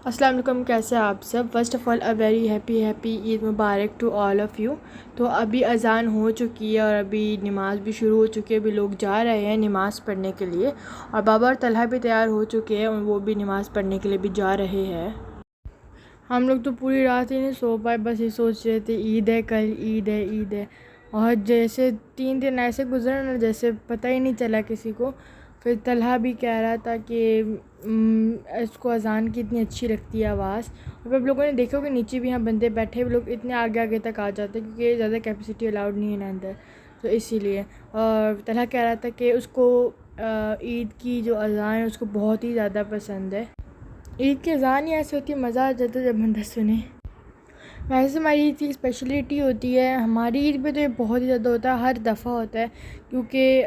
अस्सलाम वालेकुम, कैसे हैं आप सब। First of all a very happy Eid Mubarak to all of you. तो अभी अज़ान हो चुकी है और अभी नमाज़ भी शुरू हो चुकी है। अभी लोग जा रहे हैं नमाज़ पढ़ने के लिए और बाबा और तलहा भी तैयार हो चुके हैं और वो भी नमाज़ पढ़ने के लिए भी जा रहे हैं। हम लोग तो पूरी रात ही नहीं सो पाए, बस ये सोच रहे थे ईद है, कल ईद है, ईद है। और जैसे 3 दिन ऐसे गुजरे ना, जैसे पता ही नहीं चला किसी को। फिर तलहा भी कह रहा था कि इसको अज़ान की इतनी अच्छी लगती है आवाज़। और अब लोगों ने देखा कि नीचे भी यहाँ बंदे बैठे हुए, लोग इतने आगे आगे तक आ जाते हैं क्योंकि ज़्यादा कैपेसिटी अलाउड नहीं है ना अंदर, तो इसीलिए। और तलहा कह रहा था कि उसको ईद की जो अज़ान है उसको बहुत ही ज़्यादा पसंद है। ईद की अज़ान ही ऐसी होती है, मज़ा आ जाता है जब बंदा सुने। वैसे हमारी ईद की स्पेशलिटी होती है, हमारी ईद पे तो ये बहुत ही ज़्यादा होता है, हर दफ़ा होता है क्योंकि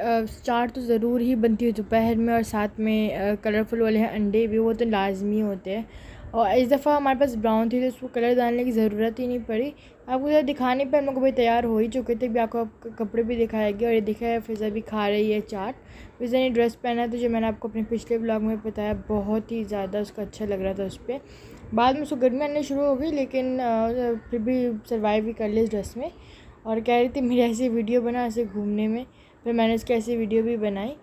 चाट तो ज़रूर ही बनती है दोपहर में और साथ में कलरफुल वाले हैं अंडे भी, वो तो लाजमी होते हैं। और इस दफ़ा हमारे पास ब्राउन थी तो उसको कलर डालने की ज़रूरत ही नहीं पड़ी। आपको ज़रा दिखाने पर हम लोग भाई तैयार हो ही चुके थे, भी आपको कपड़े भी दिखाएगी। और ये दिखा है फ़िज़ा भी खा रही है चाट। फ़िज़ा ने ड्रेस पहना है तो जो मैंने आपको अपने पिछले ब्लॉग में बताया, बहुत ही ज़्यादा उसका अच्छा लग रहा था उस पर। बाद में उसको गर्मी आने शुरू हो गई लेकिन फिर भी सर्वाइव भी कर ली इस ड्रेस में। और कह रही थी मेरी ऐसी वीडियो बना ऐसे घूमने में, फिर मैंने उसकी ऐसी वीडियो भी बनाई।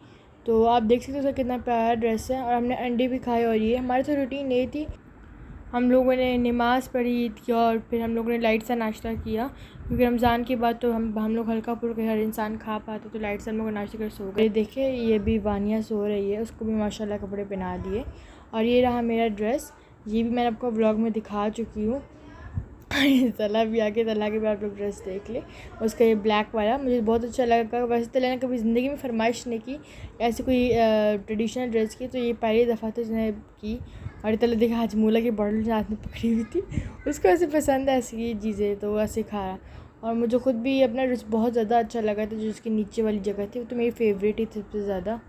तो आप देख सकते हो उसका कितना प्यारा ड्रेस है। और हमने अंडे भी खाए और ये हमारी तो रूटीन ये थी। हम लोगों ने नमाज़ पढ़ी ईद की और फिर हम लोगों ने लाइट सा नाश्ता किया क्योंकि रमज़ान के बाद तो हम लोग हल्का फुल्का हर इंसान खा पाते, तो लाइट से हम लोग नाश्ता कर सो गए। देखिए ये भी वानिया सो रही है, उसको भी माशाल्लाह कपड़े पहना दिए। और ये रहा मेरा ड्रेस, ये भी मैंने आपको व्लॉग में दिखा चुकी हूँ। तला भी आके तला के भी आप लोग ड्रेस देख ले, उसका ये ब्लैक वाला मुझे बहुत अच्छा लगा। वैसे तला ने कभी ज़िंदगी में फरमाइश नहीं की ऐसी कोई ट्रेडिशनल ड्रेस की, तो ये पहली दफ़ा तो उसने की। और तला देखा हाजमूला की बॉटल हाथ में पकड़ी हुई थी, उसको ऐसे पसंद है ऐसी चीज़ें, तो वो ऐसे खा रहा। और मुझे ख़ुद भी अपना ड्रेस बहुत ज़्यादा अच्छा लगा था, जो उसकी नीचे वाली जगह थी वो तो मेरी फेवरेट ही थी सबसे ज़्यादा।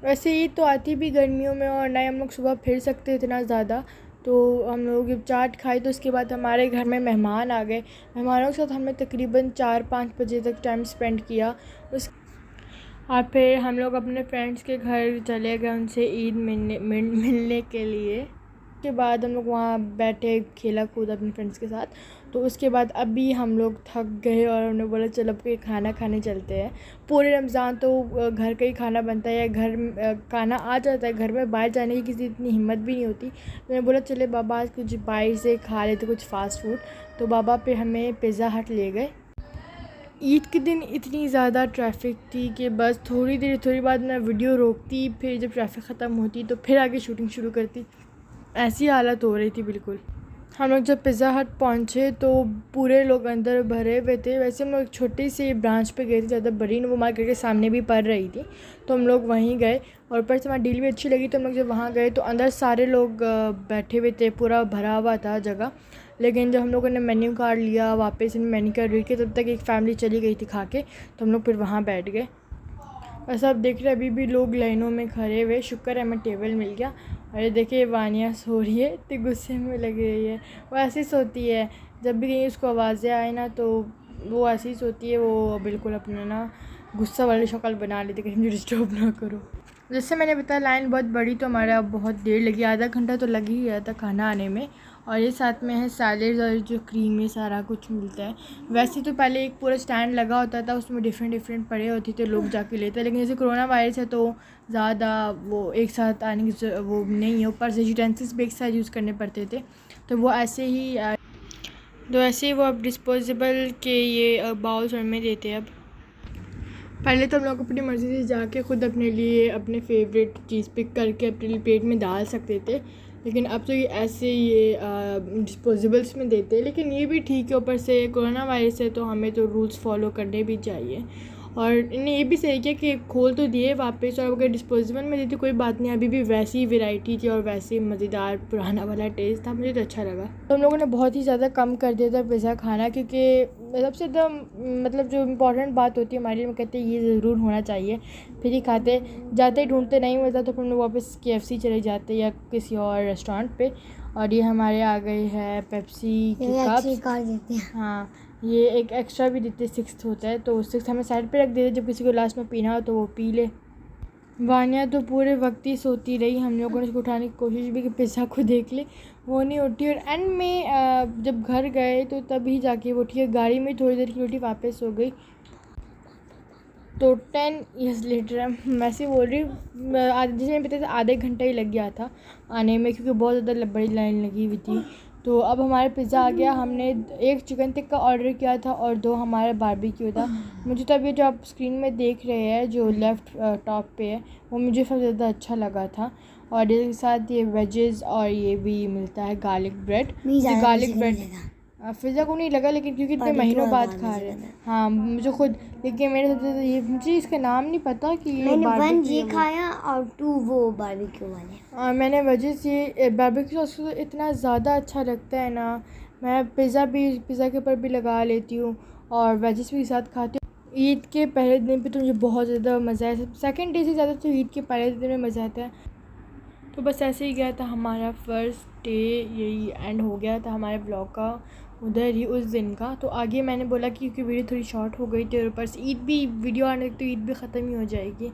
वैसे ईद तो आती भी गर्मियों में और ना ही हम लोग सुबह फिर सकते इतना ज़्यादा। तो हम लोग जब चाट खाई तो उसके बाद हमारे घर में मेहमान आ गए। मेहमानों के साथ हमने तकरीबन 4-5 बजे तक टाइम स्पेंड किया उस। और फिर हम लोग अपने फ्रेंड्स के घर चले गए उनसे ईद मिलने के लिए। उसके बाद हम लोग वहाँ बैठे, खेला कूदा अपने फ्रेंड्स के साथ। तो उसके बाद अभी हम लोग थक गए और उन्होंने बोला चलो अब कोई खाना खाने चलते हैं। पूरे रमज़ान तो घर का ही खाना बनता है या घर खाना आ जाता है घर में, बाहर जाने की किसी इतनी हिम्मत भी नहीं होती। तो मैंने बोला चले बाबा आज कुछ बाहर से खा लेते, कुछ फ़ास्ट फूड। तो बाबा फिर हमें पिज़्ज़ा हट ले गए। ईद के दिन इतनी ज़्यादा ट्रैफिक थी कि बस थोड़ी बाद मैं वीडियो रोकती, फिर जब ट्रैफिक ख़त्म होती तो फिर आगे शूटिंग शुरू करती, ऐसी हालत हो रही थी बिल्कुल। हम लोग जब पिज़्ज़ा हट पहुँचे तो पूरे लोग अंदर भरे हुए थे। वैसे हम लोग एक छोटी सी ब्रांच पे गए थे, ज़्यादा बड़ी नहीं, वो मार्केट के सामने भी पड़ रही थी, तो हम लोग वहीं गए। और ऊपर से हमारी डील भी अच्छी लगी, तो हम लोग जब वहाँ गए तो अंदर सारे लोग बैठे हुए थे, पूरा भरा हुआ था जगह। लेकिन जब हम लोगों ने मेन्यू कार्ड लिया, वापस मेन्यू कार्ड रीड किया, तब तक एक फ़ैमिली चली गई थी खा के, तो हम लोग फिर वहाँ बैठ गए। बस अब देख रहे अभी भी लोग लाइनों में खड़े हुए, शुक्र है हमें टेबल मिल गया। और ये देखिए वानिया सो रही है, इतने गुस्से में लगी रही है। वो ऐसी सोती है, जब भी कहीं उसको आवाज़ें आए ना तो वो ऐसी सोती है, वो बिल्कुल अपना ना गुस्सा वाली शक्ल बना लेती, कहीं मुझे डिस्टर्ब ना करो। जैसे मैंने बताया लाइन बहुत बड़ी, तो हमारा बहुत देर लगी, आधा घंटा तो लग ही गया था खाना आने में। और ये साथ में है सैलेड्स और जो क्रीम, ये सारा कुछ मिलता है। वैसे तो पहले एक पूरा स्टैंड लगा होता था, उसमें डिफरेंट पड़े होती थे, लोग जाके लेते, लेकिन जैसे कोरोना वायरस है तो ज़्यादा वो एक साथ आने की वो नहीं है, ऊपर से यूटेंसिल्स भी एक साथ यूज़ करने पड़ते थे, तो वो ऐसे ही वो अब डिस्पोजेबल के ये बाउल्स में देते हैं। अब पहले तो हम लोग अपनी मर्ज़ी से जाके ख़ुद अपने लिए अपने फेवरेट चीज़ पिक करके अपने लिए प्लेट में डाल सकते थे, लेकिन अब तो ये ऐसे ये डिस्पोजेबल्स में देते हैं। लेकिन ये भी ठीक है, ऊपर से कोरोना वायरस है तो हमें तो रूल्स फॉलो करने भी चाहिए। और इन्हें ये भी सही किया कि खोल तो दिए वापस, और अगर डिस्पोजेबल में देती कोई बात नहीं, अभी भी वैसी वैरायटी थी और वैसे ही मज़ेदार पुराना वाला टेस्ट था, मुझे तो अच्छा लगा। तो हम लोगों ने बहुत ही ज़्यादा कम कर दिया था पिज़्ज़ा खाना, क्योंकि सबसे एकदम मतलब जो इम्पोर्टेंट बात होती है हमारे लिए, वो कहते हैं ये ज़रूर होना चाहिए, फिर ही खाते। जाते ही ढूंढते नहीं मिलता तो फिर हम लोग वापस KFC चले जाते या किसी और रेस्टोरेंट पे। और ये हमारे आ गई है पेप्सी की कप्स। हाँ, ये एक एक्स्ट्रा भी देते, 6 होता है, तो 6 हमें साइड पे रख देते, जब किसी को लास्ट में पीना हो तो वो पी ले। वानिया तो पूरे वक्त ही सोती रही। हम लोगों ने उसको उठाने की कोशिश भी कि पिज़्ज़ा को देख ले, वो नहीं उठी। और एंड में जब घर गए तो तभी जाके वो उठी। गाड़ी में थोड़ी देर की उठी, वापस हो गई। तो 10 ईयर्स लेटर मैं ऐसे बोल रही हूँ, जिसमें पता था आधे घंटा ही लग गया था आने में, क्योंकि बहुत ज़्यादा बड़ी लाइन लगी हुई थी। तो अब हमारा पिज़्ज़ा आ गया। हमने 1 चिकन टिक्का ऑर्डर किया था और 2 हमारा बारबेक्यू था। मुझे तो अभी जो आप स्क्रीन में देख रहे हैं जो लेफ़्ट टॉप पे है, वो मुझे सबसे ज़्यादा अच्छा लगा था। और इसके साथ ये वेजेस और ये भी मिलता है garlic bread. Garlic bread pizza को नहीं लगा, लेकिन क्योंकि इतने महीनों बाद खा रहे हैं। हाँ मुझे खुद, लेकिन मेरे सबसे ज़्यादा ये, मुझे इसका नाम नहीं पता कि ये मैंने 1 ये खाया और 2 वो बारबेक्यू वाले। मैंने वजह से बारबेक्यू सॉस तो इतना ज़्यादा अच्छा लगता है ना। मैं पिज़्ज़ा के ऊपर भी लगा लेती हूँ और वेजेस भी साथ खाती हूँ। ईद के पहले दिन पे तो मुझे बहुत ज़्यादा मज़ा आया। सेकंड डे से ज़्यादा तो ईद के पहले दिन में मज़ा आता है। तो बस ऐसे ही गया था हमारा फ़र्स्ट डे, यही एंड हो गया था हमारे ब्लॉग का उधर ही उस दिन का। तो आगे मैंने बोला कि क्योंकि वीडियो थोड़ी शॉर्ट हो गई थी और ऊपर से ईद भी वीडियो आने तक तो ईद भी ख़त्म ही हो जाएगी,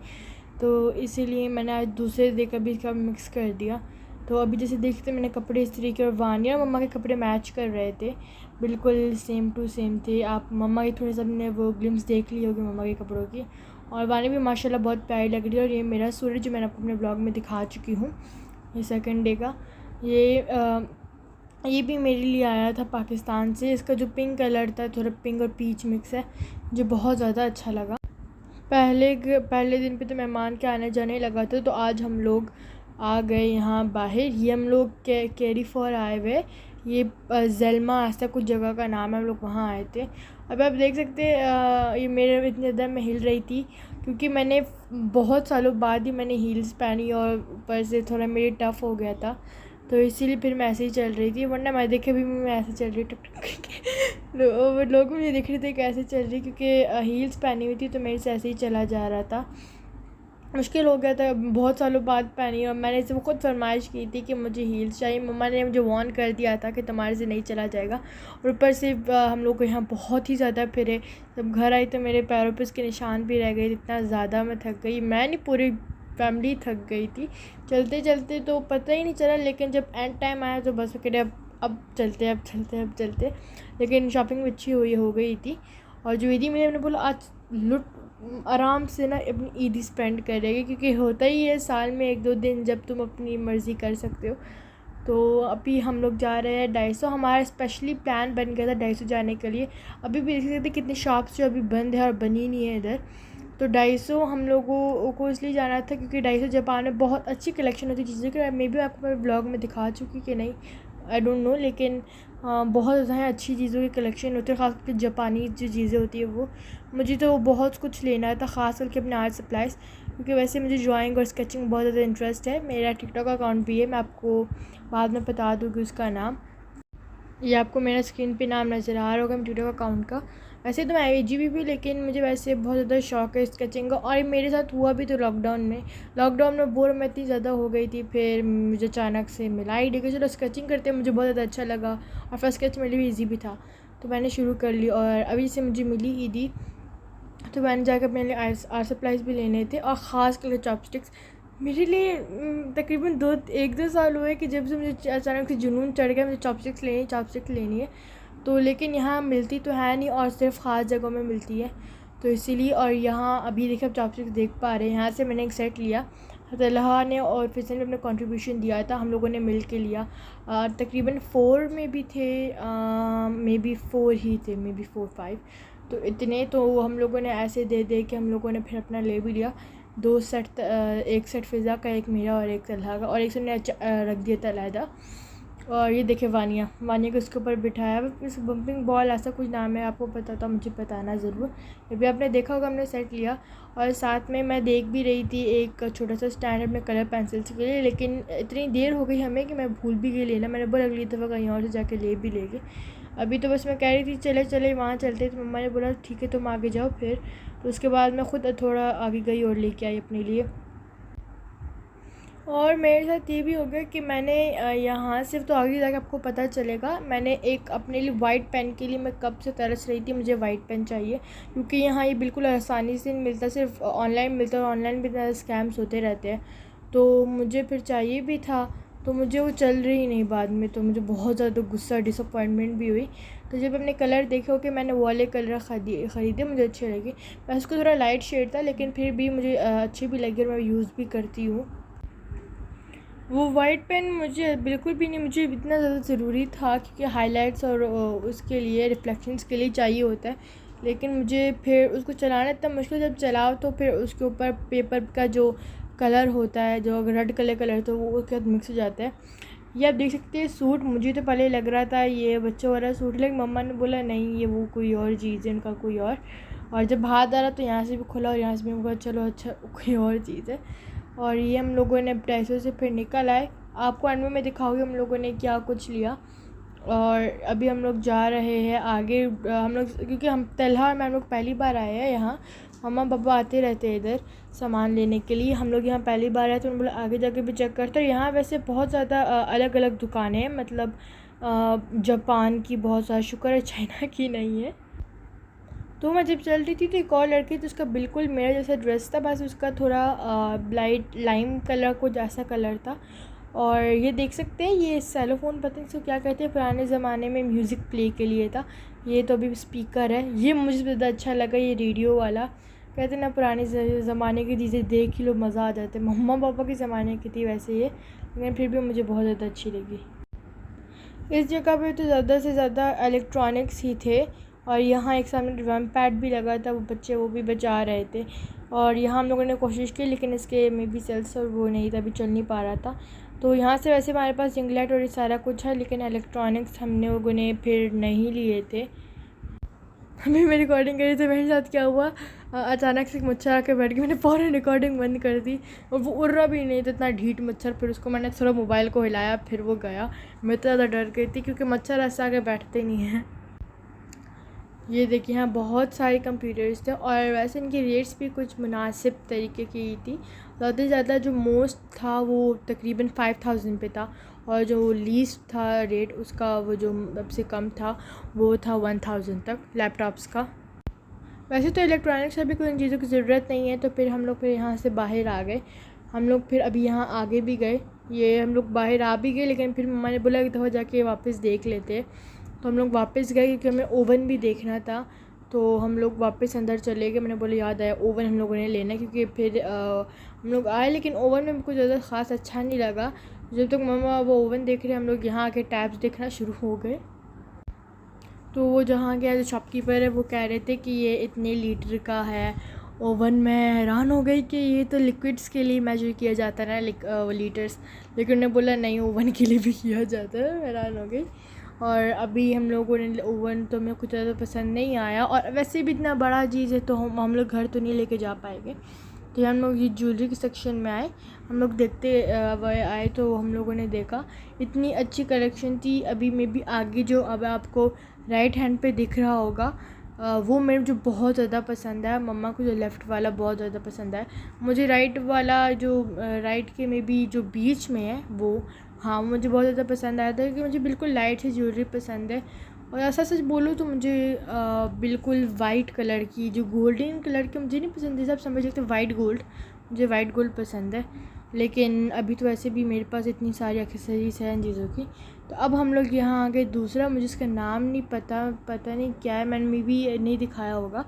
तो इसीलिए मैंने आज दूसरे डे का भी इसका मिक्स कर दिया। तो अभी जैसे देखते मैंने कपड़े इस तरीके, और वानिया और मम्मा के कपड़े मैच कर रहे थे, बिल्कुल सेम टू सेम थे। आप मम्मा की थोड़ी सा ने वो ग्लिम्स देख ली होगी मम्मा के कपड़ों की। और वानिया भी माशाल्लाह बहुत प्यारी लग रही है। और ये मेरा सूरज जो मैंने आपको अपने ब्लॉग में दिखा चुकी हूँ, ये सेकंड डे का, ये भी मेरे लिए आया था पाकिस्तान से। इसका जो पिंक कलर था, थोड़ा पिंक और पीच मिक्स है, मुझे बहुत ज़्यादा अच्छा लगा। पहले दिन पे तो मेहमान के आने जाने लगा था। तो आज हम लोग आ गए यहाँ बाहर। ये हम लोग कैरी फॉर आए हुए, ये जलमा ऐसा कुछ जगह का नाम है, हम लोग वहाँ आए थे। अब आप देख सकते हैं ये मेरे इतनी ज़्यादा मैं हिल रही थी क्योंकि मैंने बहुत सालों बाद ही मैंने हील्स पहनी और ऊपर से थोड़ा मेरी टफ़ हो गया था, तो इसीलिए फिर मैं ऐसे ही चल रही थी। वरना मैं देखे भी मैं ऐसे चल रही टक टक करके लोग मुझे देख रहे थे कैसे चल रही, क्योंकि हील्स पहनी हुई थी तो मेरे से ऐसे ही चला जा रहा था। मुश्किल हो गया था, बहुत सालों बाद पहनी। और मैंने इसे खुद फरमाइश की थी कि मुझे हील्स चाहिए। मम्मा ने मुझे वार्न कर दिया था कि तुम्हारे से नहीं चला जाएगा। और ऊपर से हम लोग को यहाँ बहुत ही ज़्यादा फिरे। जब घर आई तो मेरे पैरों पे उसके निशान भी रह गए, इतना ज़्यादा मैं थक गई। मैं नहीं, पूरी फैमिली थक गई थी चलते चलते, तो पता ही नहीं चला। लेकिन जब एंड टाइम आया तो बस कहते अब चलते। लेकिन शॉपिंग भी अच्छी हो गई थी। और जो ईदी मैंने बोला आज आराम से ना अपनी ईदी स्पेंड करेंगे, क्योंकि होता ही है साल में 1-2 दिन जब तुम अपनी मर्ज़ी कर सकते हो। तो अभी हम लोग जा रहे हैं डाइसो। हमारा स्पेशली प्लान बन गया था डाइसो जाने के लिए। अभी भी देख सकते कितने शॉप्स जो अभी बंद है और बनी नहीं है इधर। तो डाइसो हम लोगों को इसलिए जाना था क्योंकि डाइसो जापान में बहुत अच्छी कलेक्शन होती है चीज़ों की। मे भी आपको मैं ब्लॉग में दिखा चुकी कि नहीं, आई डोंट नो, लेकिन बहुत ज़्यादा अच्छी चीज़ों की कलेक्शन होती है, ख़ासकर जापानी जो चीज़ें होती है वो। मुझे तो बहुत कुछ लेना था, ख़ास करके अपने आर्ट सप्लाइज़, क्योंकि वैसे मुझे ड्राइंग और स्केचिंग में बहुत ज़्यादा इंटरेस्ट है। मेरा टिकटॉक अकाउंट भी है, मैं आपको बाद में बता दूँगी उसका नाम। ये आपको मेरा स्क्रीन पे नाम नज़र आ रहा होगा मेरे टिकटॉक अकाउंट का। वैसे तो मैं AGB भी, लेकिन मुझे वैसे बहुत ज़्यादा शौक है स्केचिंग का। और मेरे साथ हुआ भी तो लॉकडाउन में बोर मैं इतनी ज़्यादा हो गई थी, फिर मुझे अचानक से मिला आइडिया कि चलो स्केचिंग करते हैं। मुझे बहुत ज़्यादा अच्छा लगा और फर्स्ट स्केच मेरे लिए ईजी भी था, तो मैंने शुरू कर ली। और अभी से मुझे मिली ईदी, तो मैंने जाकर अपने लिए आर्ट सप्लाइज़ भी लेने थे, और ख़ास करके चॉपस्टिक्स। मेरे लिए तकरीबन 1-2 साल हुए कि जब से मुझे अचानक से जुनून चढ़ गया मुझे चॉपस्टिक्स लेनी है। तो लेकिन यहाँ मिलती तो है नहीं, और सिर्फ ख़ास जगहों में मिलती है, तो इसीलिए। और यहाँ अभी देखिए आप चॉपस्टिक्स देख पा रहे हैं, यहाँ से मैंने एक सेट लिया। तलहा ने और फिसन ने अपना कंट्रीब्यूशन दिया था, हम लोगों ने मिल के लिया। तकरीबन 4 में भी थे, मे बी 4 ही थे, मे बी 4-5, तो इतने। तो हम लोगों ने ऐसे दे के हम लोगों ने फिर अपना ले भी लिया 2 सेट, एक सेट फ़िज़ा का, एक मेरा और एक तलहा का, और एक हमने रख दिया था अलहदा। और ये देखे वानिया को उसके ऊपर बिठाया। इस बम्पिंग बॉल ऐसा कुछ नाम है, आपको पता था मुझे बताना ज़रूर। ये भी आपने देखा होगा, हमने सेट लिया। और साथ में मैं देख भी रही थी एक छोटा सा स्टैंड अपने कलर पेंसिल्स के लिए, लेकिन इतनी देर हो गई हमें कि मैं भूल भी गई लेना। मैंने बोला अगली दफ़ा कहीं और से जाके ले भी लेंगे। अभी तो बस मैं कह रही थी चले वहाँ चलते, तो मम्मा ने बोला ठीक है तुम आगे जाओ फिर। तो उसके बाद मैं ख़ुद थोड़ा आगे गई और लेके आई अपने लिए। और मेरे साथ ये भी हो गया कि मैंने यहाँ सिर्फ, तो आगे जाके आपको पता चलेगा, मैंने एक अपने लिए वाइट पेन के लिए मैं कब से तरस रही थी, मुझे वाइट पेन चाहिए, क्योंकि यहाँ ये बिल्कुल आसानी से नहीं मिलता, सिर्फ ऑनलाइन मिलता है, और ऑनलाइन भी ज़्यादा स्कैम्स होते रहते हैं। तो मुझे फिर चाहिए भी था, तो मुझे वो चल रही नहीं बाद में, तो मुझे बहुत ज़्यादा गुस्सा, डिसअपॉइंटमेंट भी हुई। तो जब अपने कलर देखे हो कि मैंने वो वाले कलर ख़रीदे, मुझे अच्छे लगे। वैसे उसको थोड़ा लाइट शेड था, लेकिन फिर भी मुझे अच्छी भी लगी और मैं यूज़ भी करती हूँ। वो वाइट पेन मुझे बिल्कुल भी नहीं, मुझे इतना ज़्यादा ज़रूरी था क्योंकि हाइलाइट्स और उसके लिए, रिफ्लेक्शंस के लिए चाहिए होता है, लेकिन मुझे फिर उसको चलाना इतना मुश्किल, जब चलाओ तो फिर उसके ऊपर पेपर का जो कलर होता है, जो रेड कलर तो वो उसके साथ मिक्स हो जाता है। ये आप देख सकते हैं सूट, मुझे तो पहले लग रहा था ये बच्चों वाला सूट, लेकिन मम्मा ने बोला नहीं, ये वो कोई और चीज़ है, इनका कोई और जब हाथ आ रहा तो यहाँ से भी खुला और यहाँ से भी बोला चलो अच्छा कोई और चीज़ है। और ये हम लोगों ने पैसों से फिर निकल आए। आपको एंड में मैं दिखाऊंगी हम लोगों ने क्या कुछ लिया। और अभी हम लोग जा रहे हैं आगे। हम लोग, क्योंकि तलहा में हम लोग पहली बार आए हैं यहाँ, मम्मा पापा आते रहते हैं इधर सामान लेने के लिए, हम लोग यहाँ पहली बार आए, तो उन्होंने बोला आगे जाके भी चेक करते। और यहाँ वैसे बहुत ज़्यादा अलग अलग दुकानें हैं, मतलब जापान की बहुत सारा, शुक्र है चाइना की नहीं है। तो मैं जब चल रही थी तो एक और लड़की थी, उसका बिल्कुल मेरा जैसा ड्रेस था, बस उसका थोड़ा लाइट लाइम कलर को जैसा कलर था। और ये देख सकते हैं, ये सेलोफोन, पता नहीं इसको क्या कहते हैं, पुराने ज़माने में म्यूज़िक प्ले के लिए था। ये तो अभी स्पीकर है, ये मुझे ज़्यादा अच्छा लगा, ये रेडियो वाला। कहते ना पुराने ज़माने की चीज़ें देख ही लो मज़ा आ जाता है। मम्मा पापा के ज़माने की थी वैसे ये, लेकिन फिर भी मुझे बहुत ज़्यादा अच्छी लगी। इस जगह पे तो ज़्यादा से ज़्यादा इलेक्ट्रॉनिक्स ही थे। और यहाँ एक सामने ड्रम पैड भी लगा था, वो बच्चे वो भी बजा रहे थे। और यहाँ हम लोगों ने कोशिश की, लेकिन इसके मे बी सेल्स और वो नहीं था, अभी चल नहीं पा रहा था। तो यहाँ से वैसे हमारे पास रिंग लाइट और ये सारा कुछ है, लेकिन इलेक्ट्रॉनिक्स हमने लोगों ने फिर नहीं लिए थे। अभी मैं रिकॉर्डिंग करी तो मेरे साथ क्या हुआ, अचानक से एक मच्छर आके बैठ गया, मैंने फ़ौरन रिकॉर्डिंग बंद कर दी, और वो उड़ रहा भी नहीं था, इतना ढीठ मच्छर। फिर उसको मैंने थोड़ा मोबाइल को हिलाया, फिर वो गया। मैं तो ज़्यादा डर गई थी, क्योंकि मच्छर ऐसे आके बैठते नहीं हैं। ये देखिए यहाँ बहुत सारे कंप्यूटर्स थे, और वैसे इनकी रेट्स भी कुछ मुनासिब तरीके की थी। ज़्यादा से ज़्यादा जो मोस्ट था वो तकरीबन 5000 पे था, और जो लीस्ट था रेट उसका, वो जो सबसे कम था वो था 1000 तक लैपटॉप्स का। वैसे तो इलेक्ट्रॉनिक्स अभी कोई इन चीज़ों की ज़रूरत नहीं है, तो फिर हम लोग फिर यहाँ से बाहर आ गए। हम लोग फिर अभी यहाँ आगे भी गए, ये हम लोग बाहर आ भी गए, लेकिन फिर मम्मा ने बोला कि दफ़ा जाके वापस देख लेते। तो हम लोग वापस गए, क्योंकि हमें ओवन भी देखना था। तो हम लोग वापस अंदर चले गए। मैंने बोला याद आया ओवन हम लोगों ने लेना, क्योंकि फिर हम लोग आए, लेकिन ओवन में कुछ ज़्यादा ख़ास अच्छा नहीं लगा। जब तक मम्मा वो ओवन देख रहे, हम लोग यहाँ आके टैब्स देखना शुरू हो गए। तो वो जहाँ गया, जो शॉपकीपर है वो कह रहे थे कि ये इतने लीटर का है ओवन। मैं हैरान हो गई कि ये तो लिक्विड्स के लिए मेजर किया जाता है ना, लीटर्स, लेकिन उन्होंने बोला नहीं ओवन के लिए भी किया जाता है। हैरान हो गई। और अभी हम लोगों ने ओवन, तो मेरे को ज़्यादा पसंद नहीं आया, और वैसे भी इतना बड़ा चीज़ है तो हम लोग घर तो नहीं लेके जा पाएंगे। तो हम लोग ये ज्वेलरी के सेक्शन में आए, हम लोग देखते आए, तो हम लोगों ने देखा इतनी अच्छी कलेक्शन थी। अभी में भी आगे जो अब आपको राइट हैंड पे दिख रहा होगा, वो मेरे जो बहुत ज़्यादा पसंद है। मम्मा को जो लेफ़्ट वाला बहुत ज़्यादा पसंद है, मुझे राइट वाला जो राइट के में भी जो बीच में है वो, हाँ मुझे बहुत ज़्यादा पसंद आया था, क्योंकि मुझे बिल्कुल लाइट सी ज्वेलरी पसंद है। और ऐसा सच बोलूँ तो मुझे बिल्कुल वाइट कलर की, जो गोल्डन कलर की मुझे नहीं पसंद है, सब समझ सकते वाइट गोल्ड, मुझे वाइट गोल्ड पसंद है। लेकिन अभी तो वैसे भी मेरे पास इतनी सारी एक्सेसरीज़ हैं इन चीज़ों की। तो अब हम लोग यहाँ आ गए दूसरा, मुझे इसका नाम नहीं पता नहीं क्या है, मैंने भी नहीं दिखाया होगा।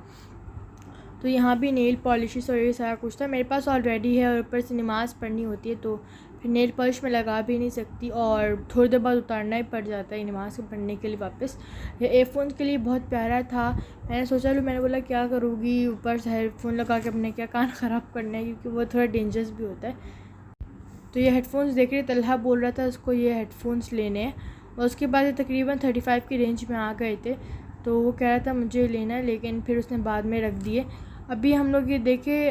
तो यहाँ भी नेल पॉलिशेस और ये सारा कुछ था, मेरे पास ऑलरेडी है, और ऊपर से नमाज़ पढ़नी होती है तो फिर नेल पॉलिश में लगा भी नहीं सकती, और थोड़ी देर बाद उतारना ही पड़ जाता है नमाज़ पढ़ने के लिए वापस। ये एयरफोन्स के लिए बहुत प्यारा था, मैंने सोचा मैंने बोला क्या करूँगी, ऊपर से हेडफोन लगा के अपने क्या कान ख़राब करना है, क्योंकि वो थोड़ा डेंजरस भी होता है। तो ये हेडफोन्स देख रहे, तलहा बोल रहा था उसको ये हेडफोन्स लेने हैं, और उसके बाद ये तकरीबन 35 की रेंज में आ गए थे, तो वो कह रहा था मुझे लेना है, लेकिन फिर उसने बाद में रख दिए। अभी हम लोग ये देखे,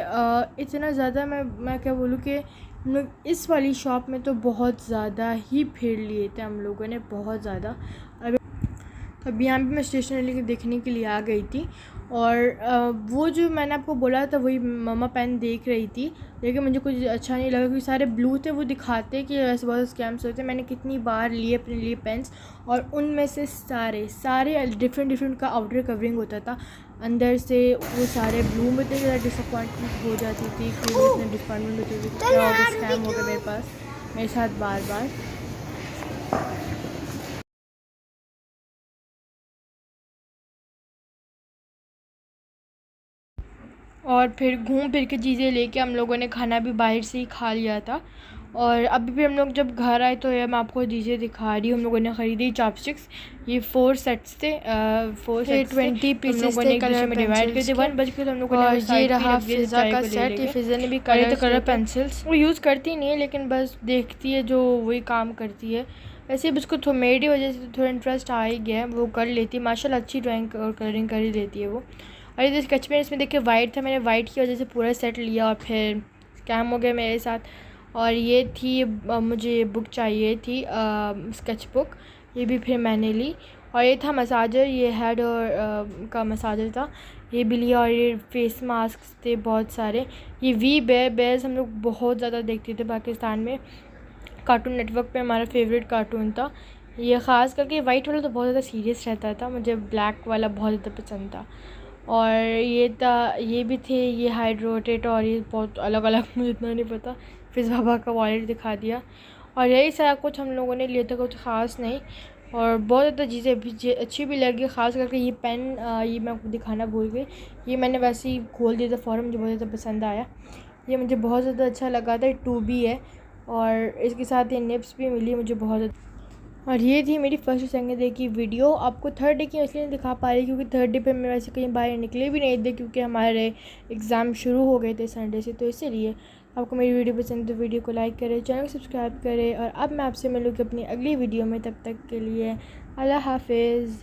इतना ज़्यादा मैं क्या बोलूँ कि हम लोग इस वाली शॉप में तो बहुत ज़्यादा ही फिर लिए थे हम लोगों ने, बहुत ज़्यादा। अभी यहाँ भी मैं स्टेशनरी देखने के लिए आ गई थी, और वो जो मैंने आपको बोला था वही मम्मा पेन देख रही थी, लेकिन मुझे कुछ अच्छा नहीं लगा क्योंकि सारे ब्लू थे। वो दिखाते कि ऐसे बहुत स्कैम्स होते हैं। मैंने कितनी बार लिए अपने लिए पेन्स, और उनमें से सारे डिफरेंट का आउटर कवरिंग होता था, अंदर से वो सारे ब्लू में थे। ज़्यादा डिसअपॉइंटमेंट हो जाती थी कि वो इतने डिसअपॉइंटमेंट होती थी, क्या हो गया, स्कैम हो गया मेरे साथ बार बार। और फिर घूम फिर के चीज़ें लेके हम लोगों ने खाना भी बाहर से ही खा लिया था। और अभी भी हम लोग जब घर आए तो ये मैं आपको चीज़ें दिखा रही हूँ। हम लोगों ने ख़रीदी चॉपस्टिक्स, ये 4 सेट्स थे, 4 सेट्स 20 पीसेस लोगों ने एक दूसरे में डिवाइड कर दिए। 1 बज के तो हम लोगों ने ये रहा फिज़ा का सेट। ये फिज़ा ने भी कलर पेंसिल्स वो यूज़ करती नहीं है, लेकिन बस देखती है जो वही काम करती है। वैसे अब उसको मेरी वजह से थोड़ा इंटरेस्ट आ ही गया है, वो कर लेती है माशाल्लाह, अच्छी ड्राइंग और कलरिंग कर ही लेती है वो। और ये स्केच पेन इसमें देखिए वाइट था, मैंने वाइट की वजह से पूरा सेट लिया और फिर स्कैम हो गया मेरे साथ। और ये थी मुझे बुक चाहिए थी, स्केच बुक, ये भी फिर मैंने ली। और ये था मसाजर, ये हेड और का मसाजर था, ये भी लिया। और ये फेस मास्क थे बहुत सारे। ये वी बेयर्स हम लोग बहुत ज़्यादा देखते थे पाकिस्तान में, कार्टून नेटवर्क पे हमारा फेवरेट कार्टून था ये। ख़ास करके वाइट वाला तो बहुत ज़्यादा सीरियस रहता था, मुझे ब्लैक वाला बहुत ज़्यादा पसंद था। और ये भी थे, ये हाइड्रोटेट, और ये बहुत अलग अलग मुझे इतना नहीं पता। फिर बाबा का वॉलेट दिखा दिया। और यही सारा कुछ हम लोगों ने लिया था, कुछ ख़ास नहीं। और बहुत ज़्यादा चीज़ें भी अच्छी भी लगी, ख़ास करके ये पेन, ये मैं आपको दिखाना भूल गई। ये मैंने वैसे ही खोल दिया था फ़ौरन, मुझे बहुत ज़्यादा पसंद आया। ये मुझे बहुत ज़्यादा अच्छा लगा था, 2B है। और इसके साथ ये निप्स भी मिली मुझे बहुत ज़्यादा। और ये थी मेरी फर्स्ट और सेकंड डे की वीडियो। आपको थर्ड डे की इसलिए नहीं दिखा पा रही क्योंकि थर्ड डे पे मैं वैसे कहीं बाहर निकले भी नहीं थे, क्योंकि हमारे एग्ज़ाम शुरू हो गए थे संडे से, तो इसीलिए। आपको मेरी वीडियो पसंद है तो वीडियो को लाइक करें, चैनल को सब्सक्राइब करें। और अब मैं आपसे मिलूँगी अपनी अगली वीडियो में, तब तक के लिए अल्लाह हाफिज़।